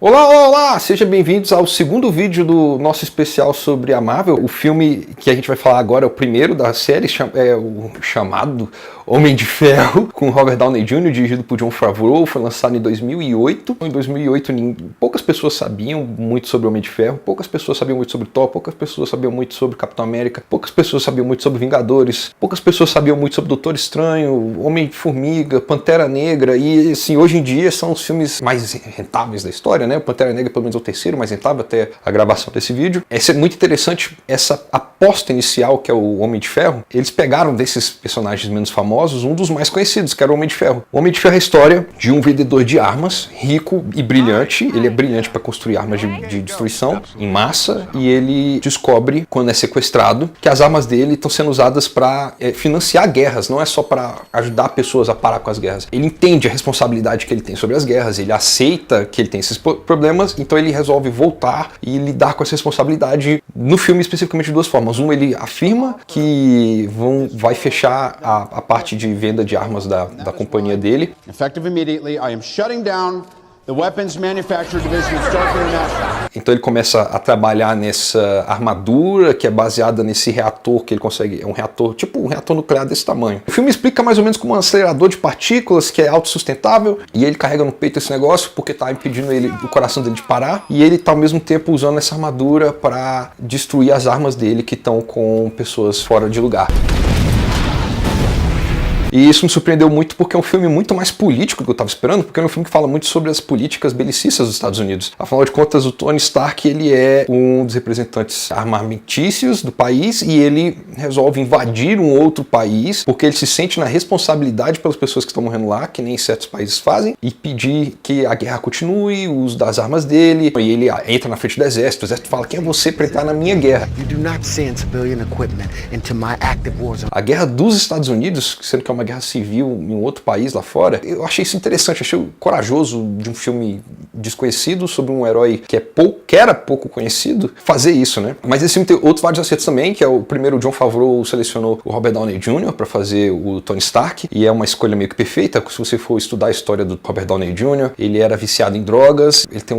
Olá, olá, olá! Sejam bem-vindos ao segundo vídeo do nosso especial sobre a Marvel. O filme que a gente vai falar agora é o primeiro da série, é o chamado Homem de Ferro, com Robert Downey Jr., dirigido por Jon Favreau. Foi lançado em 2008. Em 2008, poucas pessoas sabiam muito sobre o Homem de Ferro, poucas pessoas sabiam muito sobre Thor, poucas pessoas sabiam muito sobre Capitão América, poucas pessoas sabiam muito sobre Vingadores, poucas pessoas sabiam muito sobre Doutor Estranho, Homem-Formiga, Pantera Negra, e assim, hoje em dia são os filmes mais rentáveis da história, né? O Pantera Negra pelo menos é o terceiro mais rentável até a gravação desse vídeo. É muito interessante essa aposta inicial que é o Homem de Ferro. Eles pegaram desses personagens menos famosos um dos mais conhecidos, que era o Homem de Ferro. O Homem de Ferro é a história de um vendedor de armas, rico e brilhante. Ele é brilhante para construir armas de destruição em massa, e ele descobre, quando é sequestrado, que as armas dele estão sendo usadas para financiar guerras, não é só para ajudar pessoas a parar com as guerras. Ele entende a responsabilidade que ele tem sobre as guerras, ele aceita que ele tem esses problemas, então ele resolve voltar e lidar com essa responsabilidade. No filme, especificamente, de duas formas. Um, ele afirma que vai fechar a parte de venda de armas da companhia dele. Effective immediately, I am shutting down the Weapons Manufacturing Division of Stark International. Então ele começa a trabalhar nessa armadura que é baseada nesse reator que ele consegue, é um reator, tipo um reator nuclear desse tamanho. O filme explica mais ou menos como um acelerador de partículas que é autossustentável, e ele carrega no peito esse negócio porque tá impedindo o coração dele de parar, e ele tá ao mesmo tempo usando essa armadura para destruir as armas dele que estão com pessoas fora de lugar. E isso me surpreendeu muito porque é um filme muito mais político do que eu estava esperando, porque é um filme que fala muito sobre as políticas belicistas dos Estados Unidos. Afinal de contas, o Tony Stark, ele é um dos representantes armamentícios do país, e ele resolve invadir um outro país porque ele se sente na responsabilidade pelas pessoas que estão morrendo lá, que nem certos países fazem, e pedir que a guerra continue, o uso das armas dele. E ele entra na frente do exército, o exército fala: quem é você para entrar na minha guerra? A guerra dos Estados Unidos, sendo que é uma guerra civil em um outro país lá fora, eu achei isso interessante, achei corajoso de um filme desconhecido sobre um herói que era pouco conhecido, fazer isso, né? Mas esse filme tem outros vários acertos também, que é o primeiro. O Jon Favreau selecionou o Robert Downey Jr. para fazer o Tony Stark, e é uma escolha meio que perfeita. Se você for estudar a história do Robert Downey Jr., ele era viciado em drogas, ele tem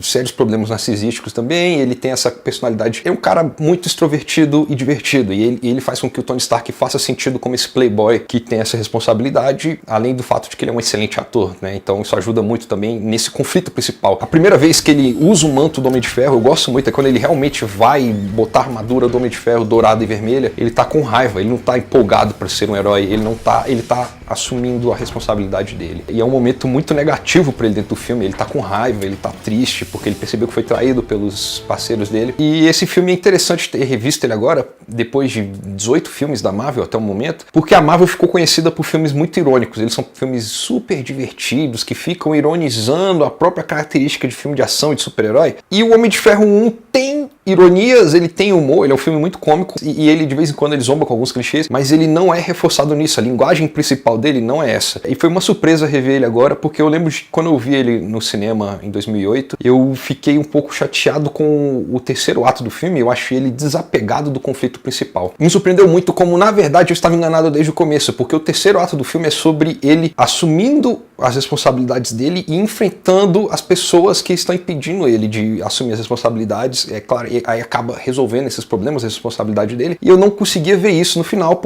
sérios problemas narcisísticos também, ele tem essa personalidade, é um cara muito extrovertido e divertido, e ele faz com que o Tony Stark faça sentido como esse playboy que tem essa responsabilidade, além do fato de que ele é um excelente ator, né? Então isso ajuda muito também nesse conflito principal. A primeira vez que ele usa o manto do Homem de Ferro, eu gosto muito, é quando ele realmente vai botar a armadura do Homem de Ferro dourada e vermelha. Ele tá com raiva, ele não tá empolgado para ser um herói, ele tá assumindo a responsabilidade dele. E é um momento muito negativo para ele dentro do filme. Ele tá com raiva, ele tá triste porque ele percebeu que foi traído pelos parceiros dele. E esse filme é interessante ter revisto ele agora, depois de 18 filmes da Marvel até o momento, porque a Marvel ficou conhecida por filmes muito irônicos. Eles são filmes super divertidos, que ficam ironizando a própria característica de filme de ação e de super-herói. E o Homem de Ferro 1 tem ironias, ele tem humor, ele é um filme muito cômico, e ele de vez em quando ele zomba com alguns clichês, mas ele não é reforçado nisso, a linguagem principal dele não é essa. E foi uma surpresa rever ele agora, porque eu lembro de quando eu vi ele no cinema em 2008, eu fiquei um pouco chateado com o terceiro ato do filme. Eu achei ele desapegado do conflito principal. Me surpreendeu muito como, na verdade, eu estava enganado desde o começo, porque o terceiro ato do filme é sobre ele assumindo as responsabilidades dele e enfrentando as pessoas que estão impedindo ele de assumir as responsabilidades. É claro, e aí acaba resolvendo esses problemas, a responsabilidade dele. E eu não conseguia ver isso no final,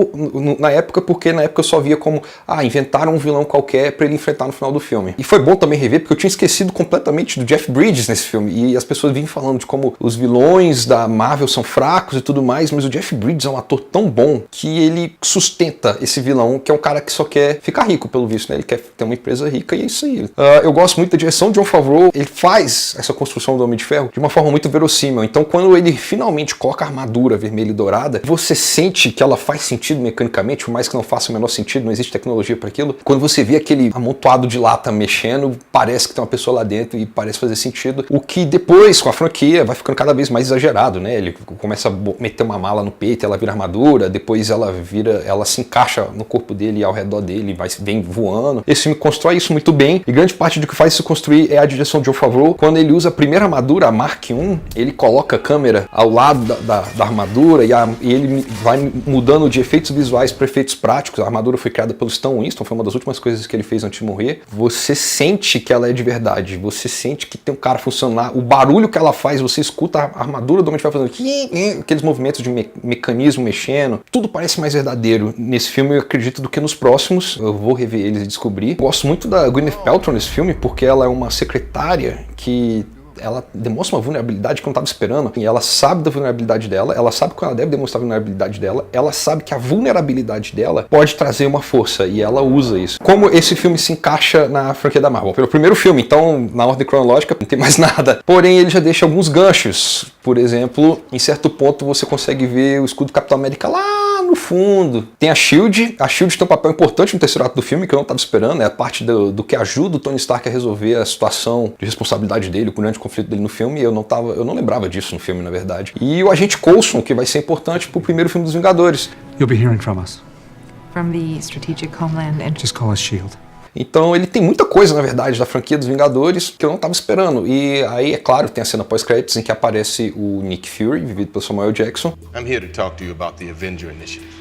na época, porque na época eu só via como, inventaram um vilão qualquer pra ele enfrentar no final do filme. E foi bom também rever, porque eu tinha esquecido completamente do Jeff Bridges nesse filme. E as pessoas vinham falando de como os vilões da Marvel são fracos e tudo mais, mas o Jeff Bridges é um ator tão bom que ele sustenta esse vilão, que é um cara que só quer ficar rico, pelo visto, né? Ele quer ter uma empresa rica, e é isso aí. Eu gosto muito da direção de Jon Favreau. Ele faz essa construção do Homem de Ferro de uma forma muito verossímil. Então, quando ele finalmente coloca a armadura vermelha e dourada, você sente que ela faz sentido mecanicamente, por mais que não faça o menor sentido, não existe tecnologia para aquilo. Quando você vê aquele amontoado de lata mexendo, parece que tem uma pessoa lá dentro e parece fazer sentido. O que depois, com a franquia, vai ficando cada vez mais exagerado, né? Ele começa a meter uma mala no peito, ela vira armadura, depois ela se encaixa no corpo dele e ao redor dele, vem voando. Esse filme constrói isso muito bem, e grande parte do que faz isso construir é a direção de Jon Favreau. Quando ele usa a primeira armadura, a Mark I, ele coloca câmera ao lado da armadura e ele vai mudando de efeitos visuais para efeitos práticos. A armadura foi criada pelo Stan Winston, foi uma das últimas coisas que ele fez antes de morrer. Você sente que ela é de verdade, você sente que tem um cara funcionar, o barulho que ela faz, você escuta a armadura do Homem de Ferro fazendo aqueles movimentos de mecanismo mexendo, tudo parece mais verdadeiro nesse filme, eu acredito, do que nos próximos. Eu vou rever eles e descobrir. Gosto muito da Gwyneth Paltrow nesse filme, porque ela é uma secretária que ela demonstra uma vulnerabilidade que eu não estava esperando. E ela sabe da vulnerabilidade dela, ela sabe que ela deve demonstrar a vulnerabilidade dela, ela sabe que a vulnerabilidade dela pode trazer uma força, e ela usa isso. Como esse filme se encaixa na franquia da Marvel? Pelo primeiro filme, então, na ordem cronológica, não tem mais nada. Porém, ele já deixa alguns ganchos. Por exemplo, em certo ponto você consegue ver o escudo do Capitão América lá no fundo. Tem a SHIELD tem um papel importante no terceiro ato do filme, que eu não estava esperando, é a parte do que ajuda o Tony Stark a resolver a situação de responsabilidade dele, o grande conflito dele no filme, e eu não lembrava disso no filme, na verdade. E o agente Coulson, que vai ser importante pro primeiro filme dos Vingadores. You'll be hearing from us. From the Strategic Homeland and Just call us SHIELD. Então ele tem muita coisa, na verdade, da franquia dos Vingadores que eu não estava esperando. E aí, é claro, tem a cena pós-créditos em que aparece o Nick Fury, vivido pelo Samuel Jackson. I'm here to talk to you about the Avenger Initiative.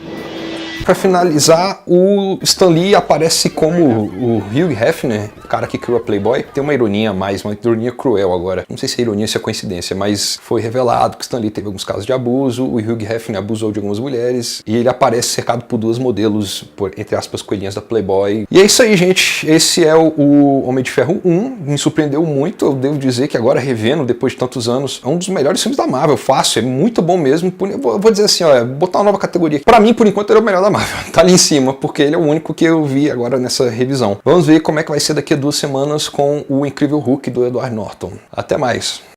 Para finalizar, o Stan Lee aparece como o Hugh Hefner, o cara que criou a Playboy. Tem uma ironia a mais, uma ironia cruel agora. Não sei se é ironia ou se é coincidência, mas foi revelado que Stan Lee teve alguns casos de abuso, o Hugh Hefner abusou de algumas mulheres, e ele aparece cercado por duas modelos, entre aspas, coelhinhas da Playboy. E é isso aí, gente. Esse é o Homem de Ferro 1. Me surpreendeu muito. Eu devo dizer que agora, revendo, depois de tantos anos, é um dos melhores filmes da Marvel. Fácil, é muito bom mesmo. Vou dizer assim, ó, botar uma nova categoria. Pra mim, por enquanto, ele é o melhor da Marvel. Tá ali em cima, porque ele é o único que eu vi agora nessa revisão. Vamos ver como é que vai ser daqui a 2 semanas com o Incrível Hulk do Edward Norton. Até mais!